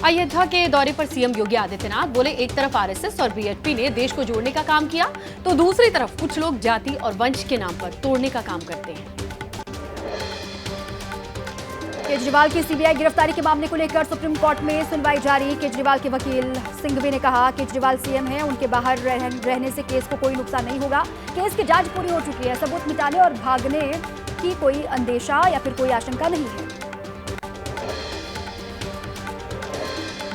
अयोध्या के दौरे पर सीएम योगी आदित्यनाथ बोले, एक तरफ आरएसएस और बीएसपी ने देश को जोड़ने का काम किया, तो दूसरी तरफ कुछ लोग जाति और वंश के नाम पर तोड़ने का काम करते हैं। केजरीवाल की सीबीआई गिरफ्तारी के मामले को लेकर सुप्रीम कोर्ट में सुनवाई जारी। केजरीवाल के वकील सिंघवी ने कहा, केजरीवाल सीएम हैं, उनके बाहर रहने से केस को कोई नुकसान नहीं होगा। केस की जांच पूरी हो चुकी है, सबूत मिटाने और भागने की कोई अंदेशा या फिर कोई आशंका नहीं है।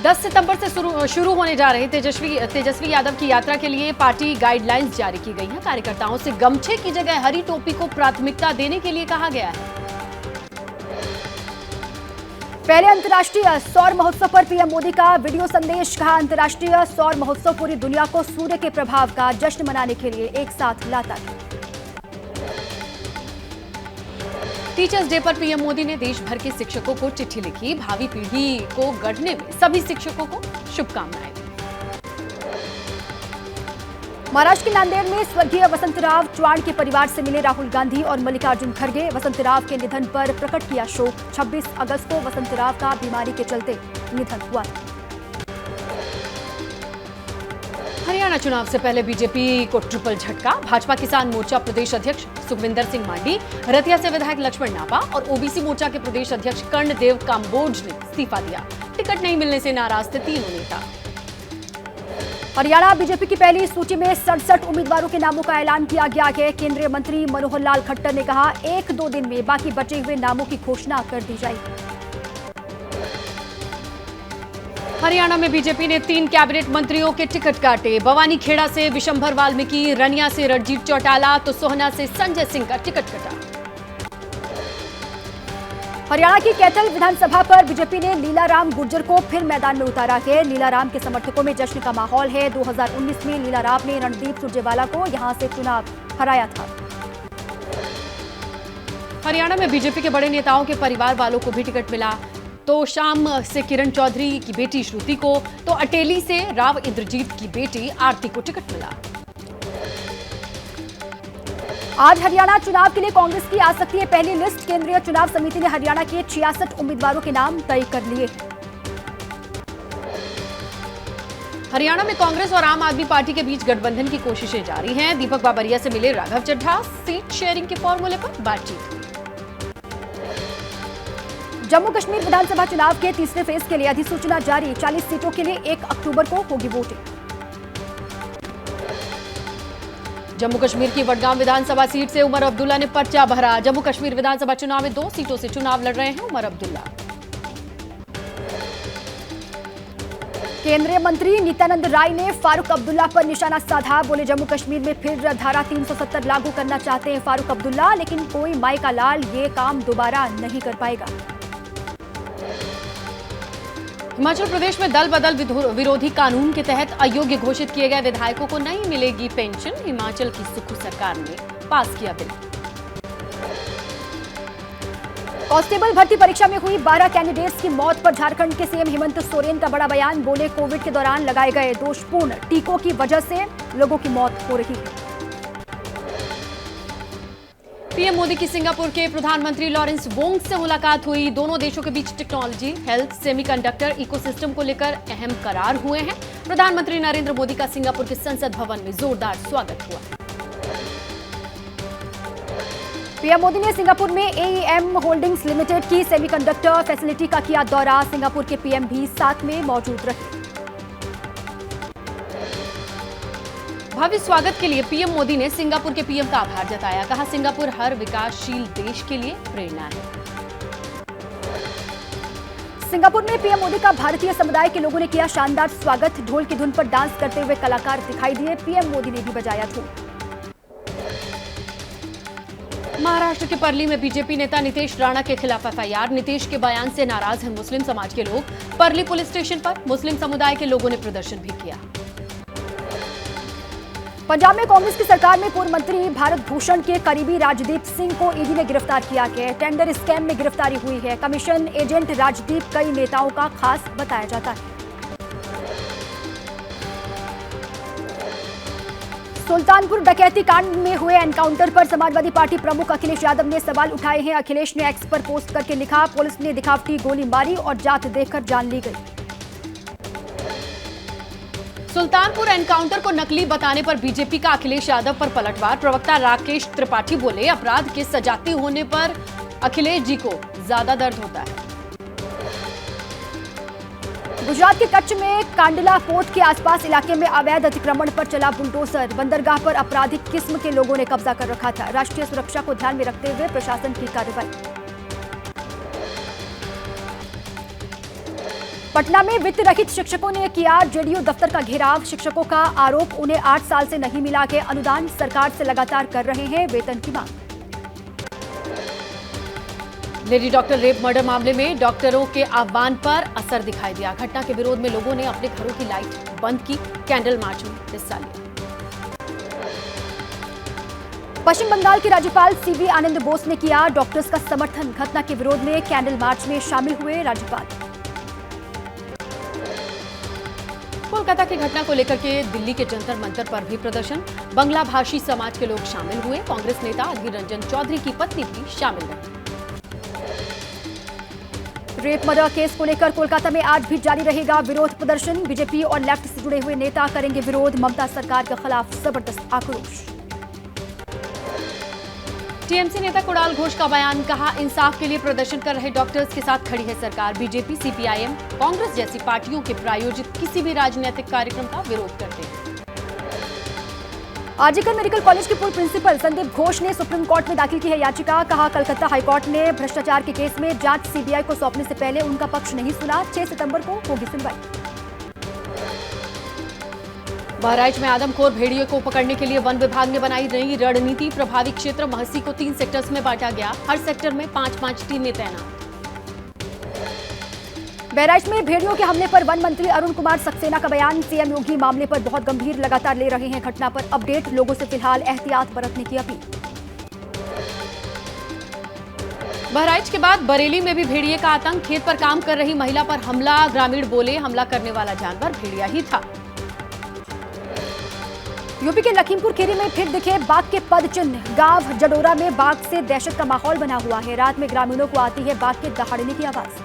10 सितंबर से शुरू होने जा रहे तेजस्वी यादव की यात्रा के लिए पार्टी गाइडलाइंस जारी की गई हैं। कार्यकर्ताओं से गमछे की जगह हरी टोपी को प्राथमिकता देने के लिए कहा गया है। पहले अंतर्राष्ट्रीय सौर महोत्सव पर पीएम मोदी का वीडियो संदेश। कहा, अंतर्राष्ट्रीय सौर महोत्सव पूरी दुनिया को सूर्य के प्रभाव का जश्न मनाने के लिए एक साथ लाता है। टीचर्स डे पर पीएम मोदी ने देश भर के शिक्षकों को चिट्ठी लिखी। भावी पीढ़ी को गढ़ने में सभी शिक्षकों को शुभकामनाएं। महाराष्ट्र के नांदेड़ में स्वर्गीय वसंतराव चव्हाण के परिवार से मिले राहुल गांधी और मल्लिकार्जुन खड़गे। वसंतराव के निधन पर प्रकट किया शोक। 26 अगस्त को वसंतराव का बीमारी के चलते निधन हुआ था। हरियाणा चुनाव से पहले बीजेपी को ट्रिपल झटका। भाजपा किसान मोर्चा प्रदेश अध्यक्ष सुखविंदर सिंह मांडी, रतिया से विधायक लक्ष्मण नापा और ओबीसी मोर्चा के प्रदेश अध्यक्ष कर्णदेव काम्बोज ने इस्तीफा दिया। टिकट नहीं मिलने से नाराज थे तीनों नेता। हरियाणा बीजेपी की पहली सूची में 67 उम्मीदवारों के नामों का ऐलान किया गया है। केंद्रीय मंत्री मनोहर लाल खट्टर ने कहा, 1-2 दिन में बाकी बचे हुए नामों की घोषणा कर दी जाएगी। हरियाणा में बीजेपी ने 3 कैबिनेट मंत्रियों के टिकट काटे। बवानी खेड़ा से विशंभर वाल्मीकि, रनिया से रणजीत चौटाला तो सोहना से संजय सिंह का टिकट कटा। हरियाणा की कैथल विधानसभा पर बीजेपी ने लीलाराम गुर्जर को फिर मैदान में उतारा है। लीलाराम के समर्थकों में जश्न का माहौल है। 2019 में लीलाराम ने रणदीप सुरजेवाला को यहां से चुनाव हराया था। हरियाणा में बीजेपी के बड़े नेताओं के परिवार वालों को भी टिकट मिला। तो शाम से किरण चौधरी की बेटी श्रुति को, तो अटेली से राव इंद्रजीत की बेटी आरती को टिकट मिला। आज हरियाणा चुनाव के लिए कांग्रेस की आ सकती है पहली लिस्ट। केंद्रीय चुनाव समिति ने हरियाणा के 66 उम्मीदवारों के नाम तय कर लिए। हरियाणा में कांग्रेस और आम आदमी पार्टी के बीच गठबंधन की कोशिशें जारी हैं। दीपक बाबरिया से मिले राघव चड्ढा, सीट शेयरिंग के फॉर्मूले पर बातचीत। जम्मू कश्मीर विधानसभा चुनाव के तीसरे फेज के लिए अधिसूचना जारी। 40 सीटों के लिए 1 अक्टूबर को होगी वोटिंग। जम्मू कश्मीर की वडगांव विधानसभा सीट से उमर अब्दुल्ला ने पर्चा भरा। जम्मू कश्मीर विधानसभा चुनाव में 2 सीटों से चुनाव लड़ रहे हैं उमर अब्दुल्ला। केंद्रीय मंत्री नित्यानंद राय ने फारूक अब्दुल्ला पर निशाना साधा। बोले, जम्मू कश्मीर में फिर धारा 370 लागू करना चाहते हैं फारूक अब्दुल्ला, लेकिन कोई माई का लाल ये काम दोबारा नहीं कर पाएगा। हिमाचल प्रदेश में दल बदल विरोधी कानून के तहत अयोग्य घोषित किए गए विधायकों को नहीं मिलेगी पेंशन। हिमाचल की सुक्खू सरकार ने पास किया बिल। कांस्टेबल भर्ती परीक्षा में हुई 12 कैंडिडेट्स की मौत पर झारखंड के सीएम हेमंत सोरेन का बड़ा बयान। बोले, कोविड के दौरान लगाए गए दोषपूर्ण टीकों की वजह से लोगों की मौत हो रही है। पीएम मोदी की सिंगापुर के प्रधानमंत्री लॉरेंस वोंग से मुलाकात हुई। दोनों देशों के बीच टेक्नोलॉजी, हेल्थ, सेमीकंडक्टर इकोसिस्टम को लेकर अहम करार हुए हैं। प्रधानमंत्री नरेंद्र मोदी का सिंगापुर के संसद भवन में जोरदार स्वागत हुआ। पीएम मोदी ने सिंगापुर में एईएम होल्डिंग्स लिमिटेड की सेमीकंडक्टर फैसिलिटी का किया दौरा। सिंगापुर के पीएम भी साथ में मौजूद रहे। भव्य स्वागत के लिए पीएम मोदी ने सिंगापुर के पीएम का आभार जताया। कहा, सिंगापुर हर विकासशील देश के लिए प्रेरणा है। सिंगापुर में पीएम मोदी का भारतीय समुदाय के लोगों ने किया शानदार स्वागत। ढोल की धुन पर डांस करते हुए कलाकार दिखाई दिए। पीएम मोदी ने भी बजाया ढोल। महाराष्ट्र के परली में बीजेपी नेता नितेश राणा के खिलाफ एफआईआर। नितेश के बयान से नाराज हैं मुस्लिम समाज के लोग। परली पुलिस स्टेशन पर मुस्लिम समुदाय के लोगों ने प्रदर्शन भी किया। पंजाब में कांग्रेस की सरकार में पूर्व मंत्री भारत भूषण के करीबी राजदीप सिंह को ईडी ने गिरफ्तार किया है। टेंडर स्कैम में गिरफ्तारी हुई है। कमीशन एजेंट राजदीप कई नेताओं का खास बताया जाता है। सुल्तानपुर डकैती कांड में हुए एनकाउंटर पर समाजवादी पार्टी प्रमुख अखिलेश यादव ने सवाल उठाए हैं। अखिलेश ने एक्स पर पोस्ट करके लिखा, पुलिस ने दिखावटी गोली मारी और जात देखकर जान ली गई। सुल्तानपुर एनकाउंटर को नकली बताने पर बीजेपी का अखिलेश यादव पर पलटवार। प्रवक्ता राकेश त्रिपाठी बोले, अपराध के सजाती होने पर अखिलेश जी को ज्यादा दर्द होता है। गुजरात के कच्छ में कांडला पोर्ट के आसपास इलाके में अवैध अतिक्रमण पर चला बुलडोजर। बंदरगाह पर आपराधिक किस्म के लोगों ने कब्जा कर रखा था। राष्ट्रीय सुरक्षा को ध्यान में रखते हुए प्रशासन की कार्रवाई। पटना में वित्त रहित शिक्षकों ने किया जेडीयू दफ्तर का घेराव। शिक्षकों का आरोप, उन्हें 8 साल से नहीं मिला के अनुदान, सरकार से लगातार कर रहे हैं वेतन की मांग। लेडी डॉक्टर रेप मर्डर मामले में डॉक्टरों के आह्वान पर असर दिखाई दिया। घटना के विरोध में लोगों ने अपने घरों की लाइट बंद की, कैंडल मार्च में हिस्सा लिया। पश्चिम बंगाल के राज्यपाल सीवी आनंद बोस ने किया डॉक्टर्स का समर्थन। घटना के विरोध में कैंडल मार्च में शामिल हुए राज्यपाल। कोलकाता की घटना को लेकर के दिल्ली के जंतर मंतर पर भी प्रदर्शन। बंगला भाषी समाज के लोग शामिल हुए। कांग्रेस नेता अधीर रंजन चौधरी की पत्नी भी शामिल रही। रेप मर्डर केस को लेकर कोलकाता में आज भी जारी रहेगा विरोध प्रदर्शन। बीजेपी और लेफ्ट से जुड़े हुए नेता करेंगे विरोध। ममता सरकार के खिलाफ जबरदस्त आक्रोश। टीएमसी नेता कुणाल घोष का बयान, कहा इंसाफ के लिए प्रदर्शन कर रहे डॉक्टर्स के साथ खड़ी है सरकार। बीजेपी, सीपीआईएम, कांग्रेस जैसी पार्टियों के प्रायोजित किसी भी राजनीतिक कार्यक्रम का विरोध करते हैं। आरजीकर मेडिकल कॉलेज के पूर्व प्रिंसिपल संदीप घोष ने सुप्रीम कोर्ट में दाखिल की है याचिका। कहा कलकत्ता हाईकोर्ट ने भ्रष्टाचार के केस में जांच सीबीआई को सौंपने से पहले उनका पक्ष नहीं सुना। 6 सितंबर को होगी सुनवाई। बहराइच में आदमखोर भेड़िए को पकड़ने के लिए वन विभाग ने बनाई नई रणनीति। प्रभावित क्षेत्र महसी को 3 सेक्टर्स में बांटा गया। हर सेक्टर में 5-5 टीमें तैनात। बहराइच में भेड़ियों के हमले पर वन मंत्री अरुण कुमार सक्सेना का बयान। सीएम योगी मामले पर बहुत गंभीर लगातार ले रहे हैं घटना पर अपडेट। लोगों से फिलहाल एहतियात बरतने की अपील। बहराइच के बाद बरेली में भी भेड़िए का आतंक। खेत पर काम कर रही महिला पर हमला। ग्रामीण बोले, हमला करने वाला जानवर भेड़िया ही था। यूपी के लखीमपुर खीरी में फिर दिखे बाघ के पद चिन्ह। गांव जडोरा में बाघ से दहशत का माहौल बना हुआ है। रात में ग्रामीणों को आती है बाघ के दहाड़ने की आवाज।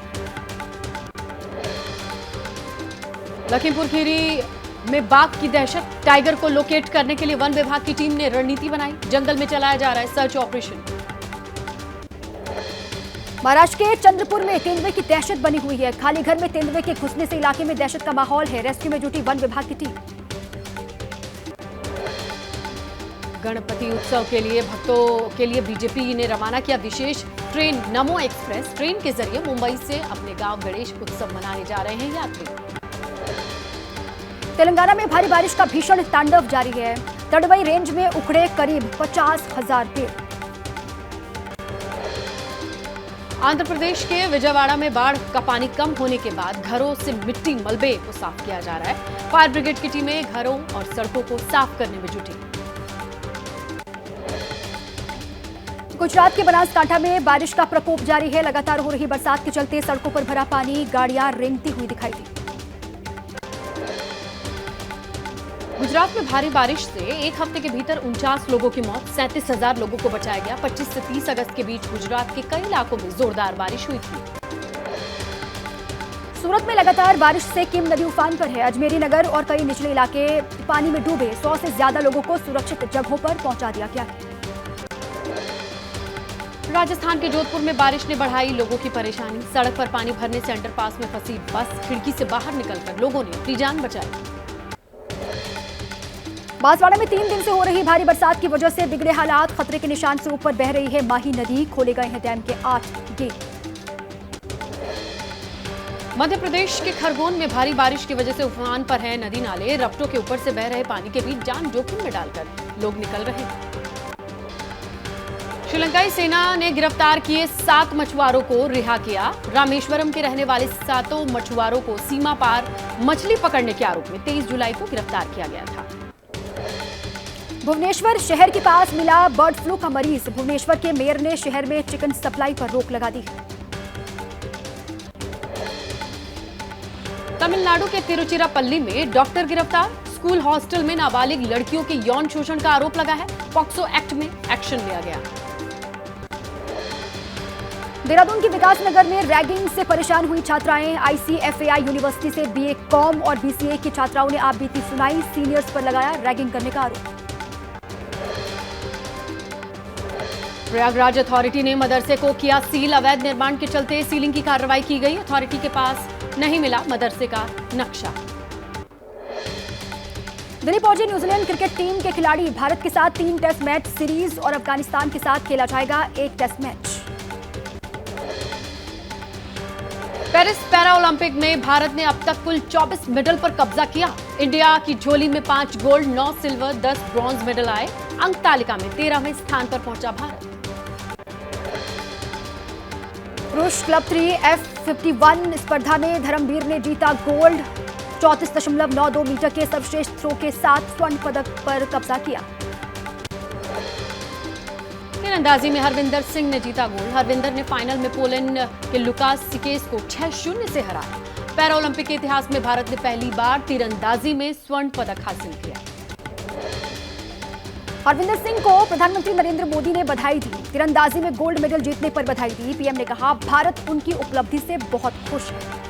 लखीमपुर खीरी में बाघ की दहशत। टाइगर को लोकेट करने के लिए वन विभाग की टीम ने रणनीति बनाई। जंगल में चलाया जा रहा है सर्च ऑपरेशन। महाराष्ट्र के चंद्रपुर में तेंदुए की दहशत बनी हुई है। खाली घर में तेंदुए के घुसने से इलाके में दहशत का माहौल है। रेस्क्यू में जुटी वन विभाग की टीम। गणपति उत्सव के लिए भक्तों के लिए बीजेपी ने रवाना किया विशेष ट्रेन नमो एक्सप्रेस। ट्रेन के जरिए मुंबई से अपने गांव गणेश उत्सव मनाने जा रहे हैं यात्री। तेलंगाना में भारी बारिश का भीषण तांडव जारी है। तड़वई रेंज में उखड़े करीब 50,000 पेड़। आंध्र प्रदेश के विजयवाड़ा में बाढ़ का पानी कम होने के बाद घरों से मिट्टी मलबे को साफ किया जा रहा है। फायर ब्रिगेड की टीमें घरों और सड़कों को साफ करने में जुटी। गुजरात के बनासकांठा में बारिश का प्रकोप जारी है। लगातार हो रही बरसात के चलते सड़कों पर भरा पानी, गाड़ियां रेंगती हुई दिखाई दी। गुजरात में भारी बारिश से एक हफ्ते के भीतर 49 लोगों की मौत, 37,000 लोगों को बचाया गया। 25 से 30 अगस्त के बीच गुजरात के कई इलाकों में जोरदार बारिश हुई थी। सूरत में लगातार बारिश से किम नदी उफान पर है। अजमेरी नगर और कई निचले इलाके पानी में डूबे। 100 से ज्यादा लोगों को सुरक्षित जगहों पर पहुंचा दिया गया है। राजस्थान के जोधपुर में बारिश ने बढ़ाई लोगों की परेशानी। सड़क पर पानी भरने से अंडरपास में फंसी बस खिड़की से बाहर निकलकर लोगों ने अपनी जान बचाई। बांसवाड़ा में 3 दिन से हो रही भारी बरसात की वजह से बिगड़े हालात। खतरे के निशान से ऊपर बह रही है माही नदी। खोले गए हैं डैम के 8 गेट। मध्य प्रदेश के खरगोन में भारी बारिश की वजह से उफान पर है नदी नाले। रपटों के ऊपर से बह रहे पानी के बीच जान जोखिम में डालकर लोग निकल रहे हैं। श्रीलंकाई सेना ने गिरफ्तार किए 7 मछुआरों को रिहा किया। रामेश्वरम के रहने वाले 7 मछुआरों को सीमा पार मछली पकड़ने के आरोप में 23 जुलाई को गिरफ्तार किया गया था। भुवनेश्वर शहर के पास मिला बर्ड फ्लू का मरीज। भुवनेश्वर के मेयर ने शहर में चिकन सप्लाई पर रोक लगा दी। तमिलनाडु के तिरुचिरापल्ली में डॉक्टर गिरफ्तार। स्कूल हॉस्टल में नाबालिग लड़कियों के यौन शोषण का आरोप लगा है। पॉक्सो एक्ट में एक्शन लिया गया। देहरादून के विकास नगर में रैगिंग से परेशान हुई छात्राएं। आईसीएफएआई यूनिवर्सिटी से बीए कॉम और बीसीए की छात्राओं ने आप बीती सुनाई। सीनियर्स पर लगाया रैगिंग करने का आरोप। प्रयागराज अथॉरिटी ने मदरसे को किया सील। अवैध निर्माण के चलते सीलिंग की कार्रवाई की गई। अथॉरिटी के पास नहीं मिला मदरसे का नक्शा। दिल्ली पहुंचे न्यूजीलैंड क्रिकेट टीम के खिलाड़ी। भारत के साथ 3 टेस्ट मैच सीरीज और अफगानिस्तान के साथ खेला जाएगा 1 test match. Paris para Olympic में भारत ने अब तक कुल 24 मेडल पर कब्जा किया। इंडिया की झोली में 5 गोल्ड, 9 सिल्वर, 10 ब्रॉन्ज मेडल आए। अंक तालिका में 13वें स्थान पर पहुंचा भारत। पुरुष क्लब 3 F51 स्पर्धा में धर्मवीर ने जीता गोल्ड। 34.92 मीटर के सर्वश्रेष्ठ थ्रो के साथ स्वर्ण पदक पर कब्जा किया। तीरंदाजी में हरविंदर सिंह ने जीता गोल्ड। हरविंदर ने फाइनल में पोलैंड के लुकास सिकेस को 6-0 से हराया। पैरा ओलंपिक के इतिहास में भारत ने पहली बार तीरंदाजी में स्वर्ण पदक हासिल किया। हरविंदर सिंह को प्रधानमंत्री नरेंद्र मोदी ने बधाई दी। तीरंदाजी में गोल्ड मेडल जीतने पर बधाई दी। पीएम ने कहा, भारत उनकी उपलब्धि से बहुत खुश है।